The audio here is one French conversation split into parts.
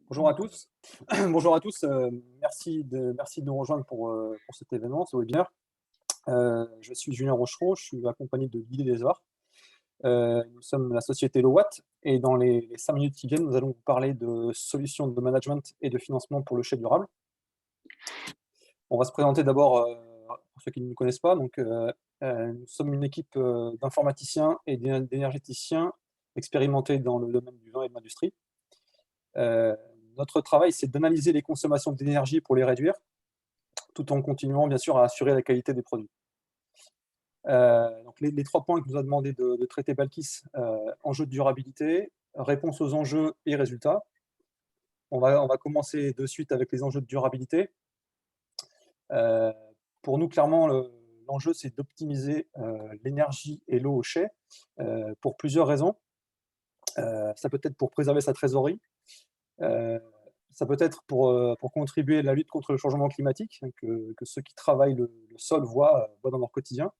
Bonjour à tous. Bonjour à tous. Merci de nous rejoindre pour cet événement, ce webinaire. Je suis Julien Rochereau, je suis accompagné de Guy Desarts. Nous sommes la société Lowatt et dans les 5 minutes qui viennent, nous allons vous parler de solutions de management et de financement pour le chai durable. On va se présenter d'abord, pour ceux qui ne nous connaissent pas. Nous sommes une équipe d'informaticiens et d'énergéticiens expérimentés dans le domaine du vin et de l'industrie. Notre travail, c'est d'analyser les consommations d'énergie pour les réduire, tout en continuant bien sûr à assurer la qualité des produits. Donc les 3 points que nous a demandé de traiter Balkis, enjeux de durabilité, réponse aux enjeux et résultats. On va commencer de suite avec les enjeux de durabilité. Pour nous, clairement, l'enjeu, c'est d'optimiser l'énergie et l'eau au chai, pour plusieurs raisons. Ça peut être pour préserver sa trésorerie, ça peut être pour contribuer à la lutte contre le changement climatique, hein, que ceux qui travaillent le sol voient dans leur quotidien.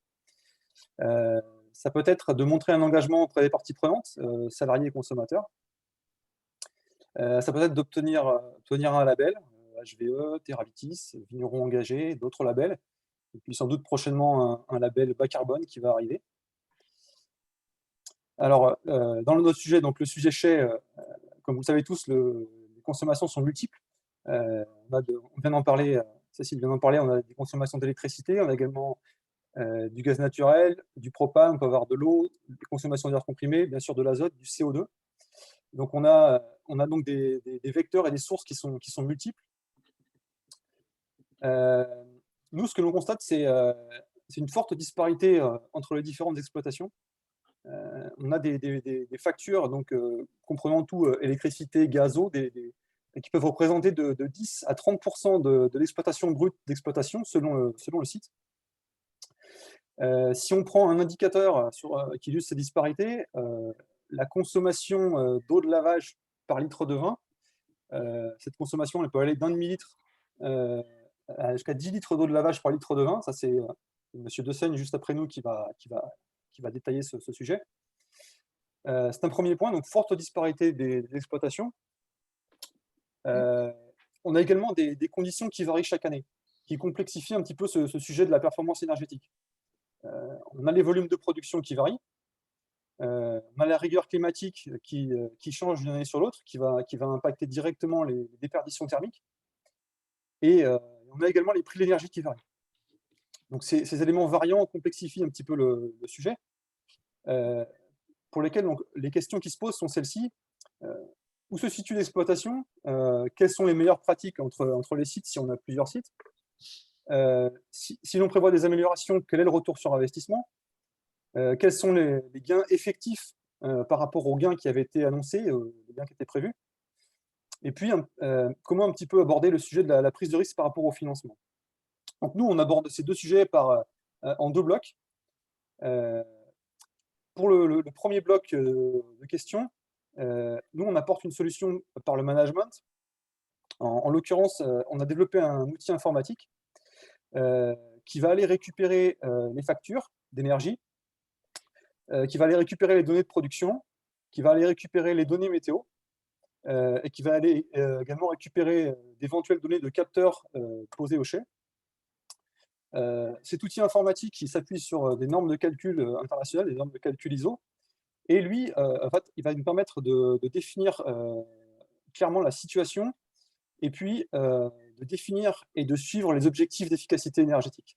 Ça peut être de montrer un engagement auprès des parties prenantes, salariés et consommateurs. Ça peut être d'obtenir un label, HVE, Terravitis, Vignerons engagés, d'autres labels, et puis sans doute prochainement un label bas carbone qui va arriver. Alors, dans notre sujet, donc le sujet chai, comme vous le savez tous, les consommations sont multiples. On vient d'en parler, Cécile vient d'en parler, on a des consommations d'électricité, on a également du gaz naturel, du propane, on peut avoir de l'eau, des consommations d'air comprimé, bien sûr de l'azote, du CO2. Donc on a donc des vecteurs et des sources qui sont multiples. Nous, ce que l'on constate, c'est une forte disparité entre les différentes exploitations. On a des factures donc, comprenant tout, électricité, gaz, eau, qui peuvent représenter de 10 à 30% de l'exploitation brute d'exploitation selon le site. Si on prend un indicateur qui illustre ces disparités, la consommation d'eau de lavage par litre de vin, cette consommation elle peut aller d'1 demi-litre jusqu'à 10 litres d'eau de lavage par litre de vin. Ça, c'est Monsieur Dessaigne, juste après nous, qui va détailler ce sujet. C'est un premier point, donc forte disparité des exploitations. On a également des conditions qui varient chaque année, qui complexifient un petit peu ce sujet de la performance énergétique. On a les volumes de production qui varient, on a la rigueur climatique qui change d'une année sur l'autre, qui va impacter directement les déperditions thermiques, et on a également les prix de l'énergie qui varient. Donc ces éléments variants complexifient un petit peu le sujet, pour lesquels donc, les questions qui se posent sont celles-ci. Où se situe l'exploitation? Quelles sont les meilleures pratiques entre les sites, si on a plusieurs sites? Si l'on prévoit des améliorations, quel est le retour sur investissement? Quels sont les gains effectifs par rapport aux gains qui avaient été annoncés, les gains qui étaient prévus? Et puis, comment un petit peu aborder le sujet de la prise de risque par rapport au financement? Donc nous, on aborde ces 2 sujets en 2 blocs. Pour le premier bloc de questions, nous, on apporte une solution par le management. En l'occurrence, on a développé un outil informatique qui va aller récupérer les factures d'énergie, qui va aller récupérer les données de production, qui va aller récupérer les données météo, et qui va aller également récupérer d'éventuelles données de capteurs posés au chai. Cet outil informatique, il s'appuie sur des normes de calcul internationales, des normes de calcul ISO, et lui, en fait, il va nous permettre de définir clairement la situation, et puis de définir et de suivre les objectifs d'efficacité énergétique.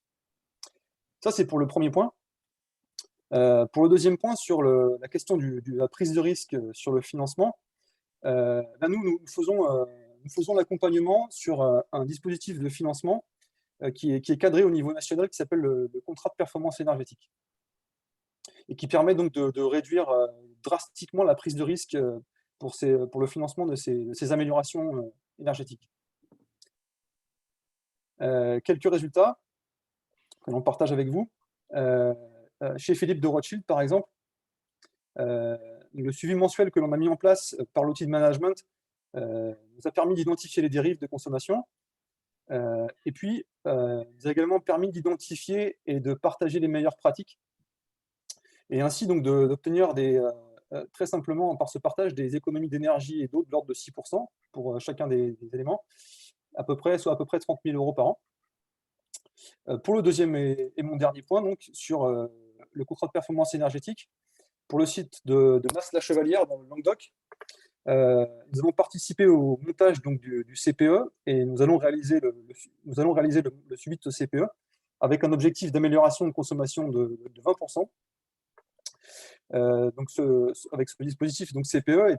Ça, c'est pour le premier point. Pour le deuxième point, sur la question de la prise de risque sur le financement, là, nous faisons l'accompagnement sur un dispositif de financement qui est cadré au niveau national, qui s'appelle le contrat de performance énergétique, et qui permet donc de réduire drastiquement la prise de risque pour le financement de ces améliorations énergétiques. Quelques résultats que l'on partage avec vous. Chez Philippe de Rothschild, par exemple, le suivi mensuel que l'on a mis en place par l'outil de management nous a permis d'identifier les dérives de consommation, et puis nous a également permis d'identifier et de partager les meilleures pratiques, et ainsi donc d'obtenir très simplement par ce partage des économies d'énergie et d'eau de l'ordre de 6%, pour chacun des éléments, soit à peu près 30 000 € par an. Pour le deuxième et mon dernier point, donc sur le contrat de performance énergétique, pour le site de Mas-la-Chevalière dans le Languedoc, nous allons participer au montage donc, du CPE et nous allons réaliser le suivi de ce CPE avec un objectif d'amélioration de consommation de 20%. Donc avec ce dispositif, donc CPE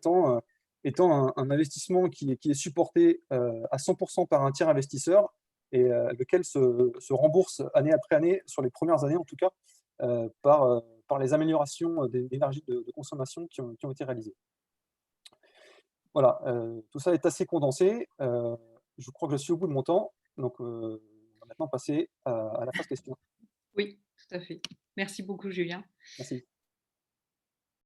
étant un investissement qui est supporté à 100% par un tiers investisseur et lequel se rembourse année après année, sur les premières années en tout cas, par les améliorations d'énergie de consommation qui ont été réalisées. Voilà, tout ça est assez condensé. Je crois que je suis au bout de mon temps, donc on va maintenant passer à la phase question. Oui, tout à fait. Merci beaucoup, Julien. Merci.